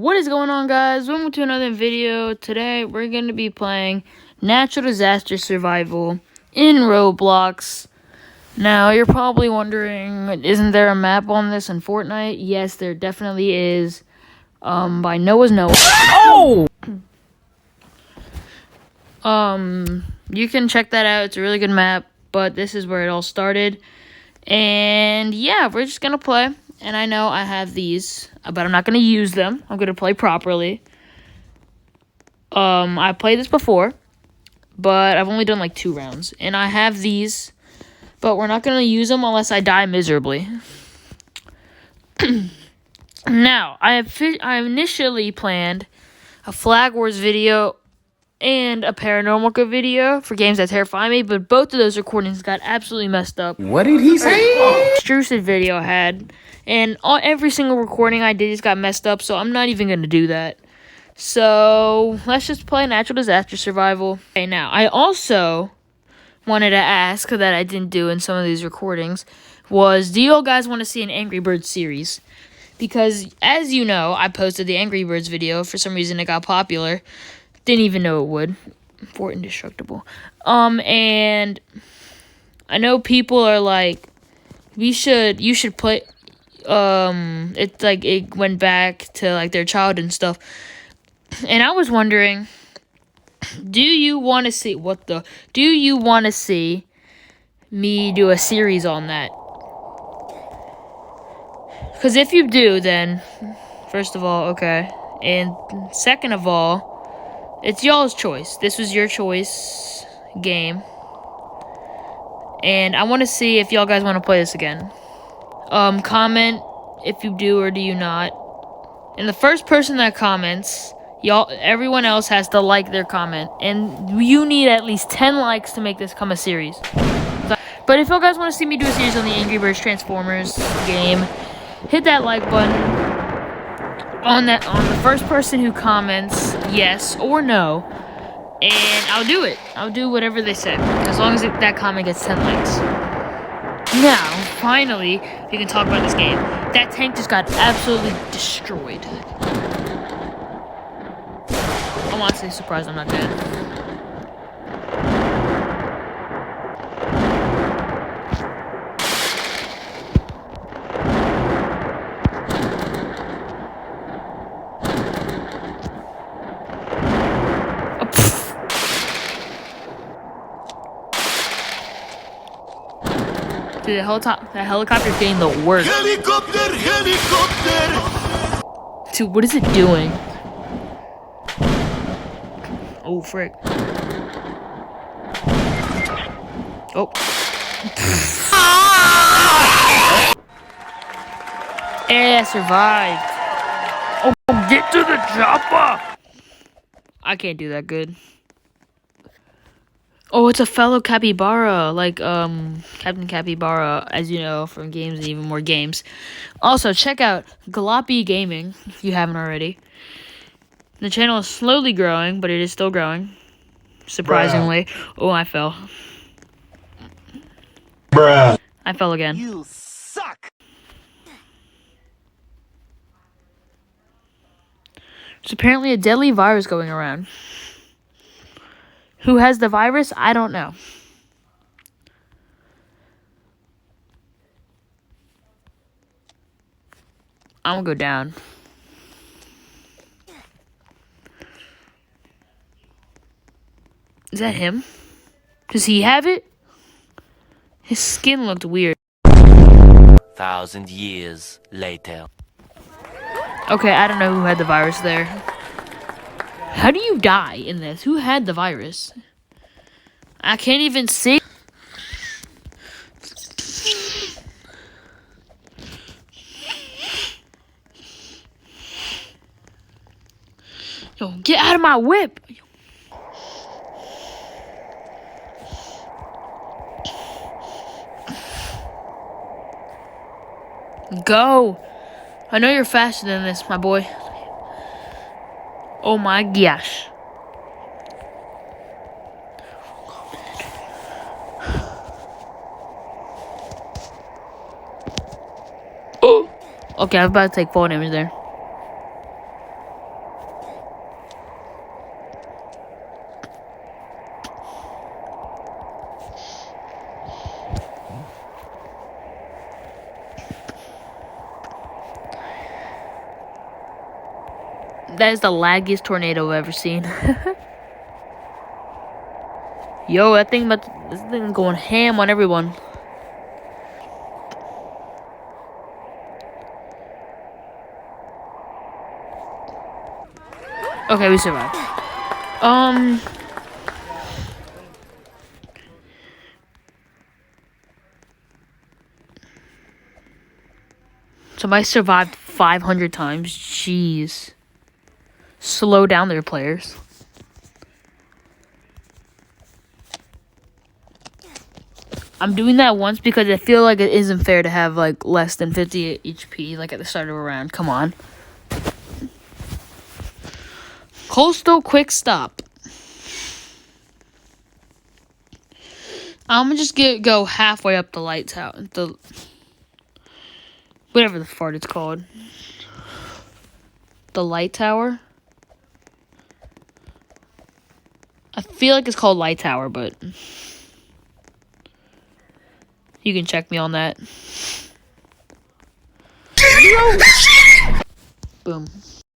What is going on, guys? Welcome to another video. Today we're going to be playing Natural Disaster Survival in Roblox. Now you're probably wondering, isn't there a map on this in Fortnite? Yes, there definitely is. By Noah's Noah. Oh! You can check that out. It's a really good map, but this is where it all started. And yeah, we're just gonna play. And I know I have these, but I'm not gonna use them. I'm gonna play properly. I played this before, but I've only done like 2 rounds. And I have these, but we're not gonna use them unless I die miserably. Now, I initially planned a Flag Wars video and a Paranormal video for games that terrify me, but both of those recordings got absolutely messed up. What did he say? Extrusive video I had, and every single recording I did just got messed up, so I'm not even going to do that. So, let's just play Natural Disaster Survival. Okay, now, I also wanted to ask, that I didn't do in some of these recordings, was, do you all guys want to see an Angry Birds series? Because, as you know, I posted the Angry Birds video. For some reason, it got popular. Didn't even know it would. For Indestructible. And I know people are like, you should play, it's like, it went back to, like, their childhood and stuff. And I was wondering, do you want to see me do a series on that? Because if you do, then, first of all, okay. And second of all, it's y'all's choice. This was your choice game. And I want to see if y'all guys want to play this again. Comment if you do or do you not. And the first person that comments, everyone else has to like their comment. And you need at least 10 likes to make this come a series. But if y'all guys want to see me do a series on the Angry Birds Transformers game, hit that like button on the first person who comments yes or no, and I'll do it. I'll do whatever they say, as long as that comment gets 10 likes. Now, finally, we can talk about this game. That tank just got absolutely destroyed. I'm honestly surprised I'm not dead. Dude, the helicopter's getting the worst. Helicopter! Dude, what is it doing? Oh, frick. Oh. Yeah, I survived. Oh, get to the chopper! I can't do that good. Oh, it's a fellow capybara, like, Captain Capybara, as you know, from games and even more games. Also, check out Gloppy Gaming, if you haven't already. The channel is slowly growing, but it is still growing. Surprisingly. Bruh. Oh, I fell. Bruh. I fell again. You suck! There's apparently a deadly virus going around. Who has the virus? I don't know. I'm gonna go down. Is that him? Does he have it? His skin looked weird. 1,000 years later. Okay, I don't know who had the virus there. How do you die in this? Who had the virus? I can't even see. Yo, get out of my whip! Go! I know you're faster than this, my boy. Oh my gosh. Oh! Okay, I was about to take 4 damage there. That is the laggiest tornado I've ever seen. Yo, this thing going ham on everyone. Okay, we survived. Somebody survived 500 times. Jeez. Slow down there, players. I'm doing that once because I feel like it isn't fair to have like less than 50 HP like at the start of a round. Come on. Coastal quick stop. I'm gonna just go halfway up the light tower. Whatever the fart it's called. The light tower. I feel like it's called light tower, but you can check me on that. Boom.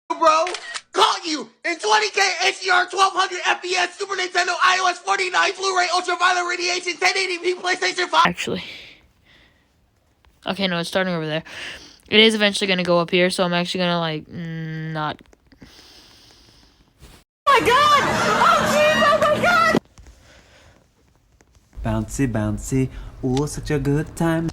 Bro, caught you in 20K HDR 1200 FPS Super Nintendo iOS 49 Blu-ray ultraviolet radiation 1080p PlayStation 5. Actually. Okay, no, it's starting over there. It is eventually going to go up here, so I'm actually going to, like, not... Oh my god! Oh jeez, oh my god! Bouncy, bouncy, oh, such a good time.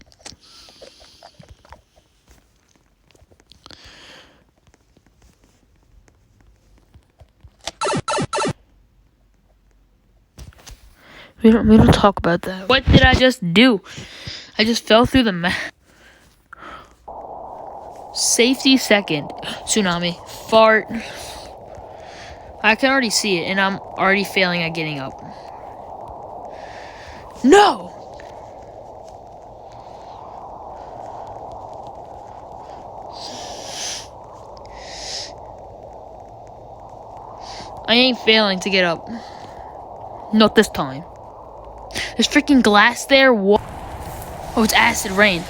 We don't talk about that. What did I just do? I just fell through the map. Safety second. Tsunami. Fart. I can already see it, and I'm already failing at getting up. No! I ain't failing to get up. Not this time. There's freaking glass there. What? Oh, it's acid rain.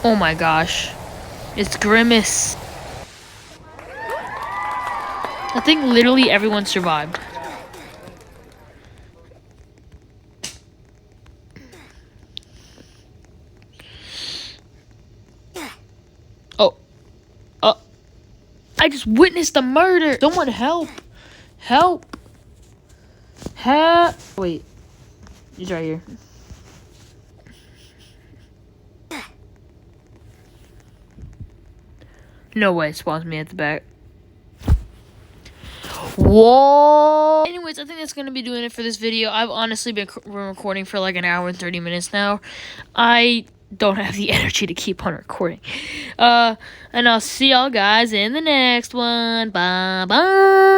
Oh my gosh. It's Grimace. I think literally everyone survived. Oh. I just witnessed a murder. Someone help. Help. Help. Wait. He's right here. No way it spawns me at the back. Whoa! Anyways, I think that's going to be doing it for this video. I've honestly been recording for like an hour and 30 minutes now. I don't have the energy to keep on recording. And I'll see y'all guys in the next one. Bye-bye.